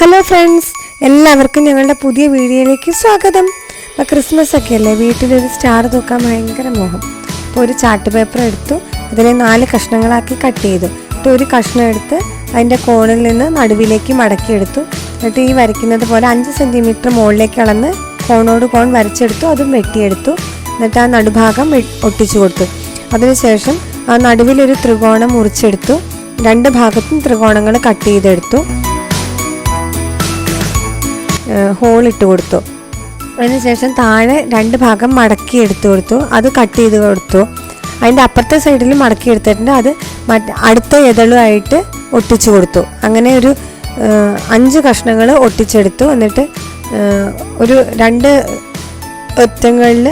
Hello friends, എല്ലാവർക്കും ഞങ്ങളുടെ പുതിയ വീഡിയോയിലേക്ക് സ്വാഗതം. ഇപ്പോൾ ക്രിസ്മസ് ഒക്കെ അല്ലേ, വീട്ടിലൊരു സ്റ്റാർ തൂക്കാൻ ഭയങ്കര മോഹം. അപ്പോൾ ഒരു ചാർട്ട് പേപ്പർ എടുത്തു, അതിനെ 4 കഷ്ണങ്ങളാക്കി കട്ട് ചെയ്തു. എന്നിട്ട് ഒരു കഷ്ണം എടുത്ത് അതിൻ്റെ കോണിൽ നിന്ന് നടുവിലേക്ക് മടക്കിയെടുത്തു. എന്നിട്ട് ഈ വരയ്ക്കുന്നത് പോലെ 5 സെൻറ്റിമീറ്റർ മുകളിലേക്ക് അളന്ന് കോണോട് കോൺ വരച്ചെടുത്തു. അതും വെട്ടിയെടുത്തു. എന്നിട്ട് ആ നടുഭാഗം ഒട്ടിച്ചു കൊടുത്തു. അതിനുശേഷം ആ നടുവിലൊരു ത്രികോണം മുറിച്ചെടുത്തു. 2 ഭാഗത്തും ത്രികോണങ്ങൾ കട്ട് ചെയ്തെടുത്തു. ഹോളിട്ട് കൊടുത്തു. അതിനുശേഷം താഴെ 2 ഭാഗം മടക്കി എടുത്തു കൊടുത്തു. അത് കട്ട് ചെയ്ത് കൊടുത്തു. അതിൻ്റെ അപ്പുറത്തെ സൈഡിൽ മടക്കി എടുത്തിട്ടുണ്ട്. അത് അടുത്ത എതളുമായിട്ട് ഒട്ടിച്ചു കൊടുത്തു. അങ്ങനെ ഒരു 5 കഷ്ണങ്ങൾ ഒട്ടിച്ചെടുത്തു. എന്നിട്ട് ഒരു 2 ഒറ്റങ്ങളിൽ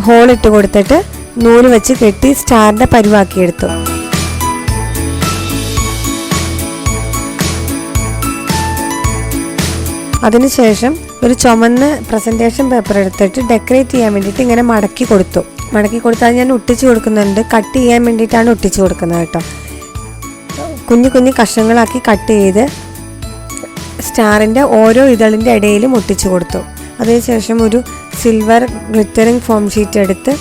ഹോളിട്ട് കൊടുത്തിട്ട് നൂല് വെച്ച് കെട്ടി സ്റ്റാറിൻ്റെ പരുവാക്കിയെടുത്തു. അതിനുശേഷം ഒരു ചുമന്ന പ്രസൻറ്റേഷൻ പേപ്പർ എടുത്തിട്ട് ഡെക്കറേറ്റ് ചെയ്യാൻ വേണ്ടിയിട്ട് ഇങ്ങനെ മടക്കി കൊടുത്താൽ ഞാൻ ഒട്ടിച്ചു കൊടുക്കുന്നുണ്ട്. കട്ട് ചെയ്യാൻ വേണ്ടിയിട്ടാണ് ഒട്ടിച്ചു കൊടുക്കുന്നത് കേട്ടോ. കുഞ്ഞു കഷ്ണങ്ങളാക്കി കട്ട് ചെയ്ത് സ്റ്റാറിൻ്റെ ഓരോ ഇതളിൻ്റെ ഇടയിലും ഒട്ടിച്ചു കൊടുത്തു. അതിനുശേഷം ഒരു സിൽവർ ഗ്ലിറ്ററിങ് ഫോം ഷീറ്റ് എടുത്ത്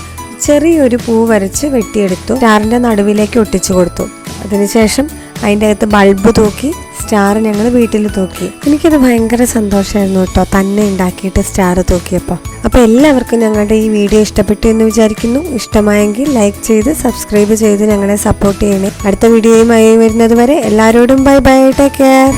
ചെറിയൊരു പൂ വരച്ച് വെട്ടിയെടുത്തു. സ്റ്റാറിൻ്റെ നടുവിലേക്ക് ഒട്ടിച്ചു കൊടുത്തു. അതിനുശേഷം അതിൻ്റെ അകത്ത് ബൾബ് തൂക്കി സ്റ്റാർ ഞങ്ങൾ വീട്ടിൽ തൂക്കി. എനിക്കത് ഭയങ്കര സന്തോഷമായിരുന്നു കേട്ടോ, തന്നെ ഉണ്ടാക്കിയിട്ട് സ്റ്റാർ തൂക്കിയപ്പോൾ. അപ്പോൾ എല്ലാവർക്കും ഞങ്ങളുടെ ഈ വീഡിയോ ഇഷ്ടപ്പെട്ടു എന്ന് വിചാരിക്കുന്നു. ഇഷ്ടമായെങ്കിൽ ലൈക്ക് ചെയ്ത് സബ്സ്ക്രൈബ് ചെയ്ത് ഞങ്ങളെ സപ്പോർട്ട് ചെയ്യണേ. അടുത്ത വീഡിയോയുമായി വരുന്നത് വരെ എല്ലാവരോടും ബൈ ബൈ, ടേക്ക് കെയർ.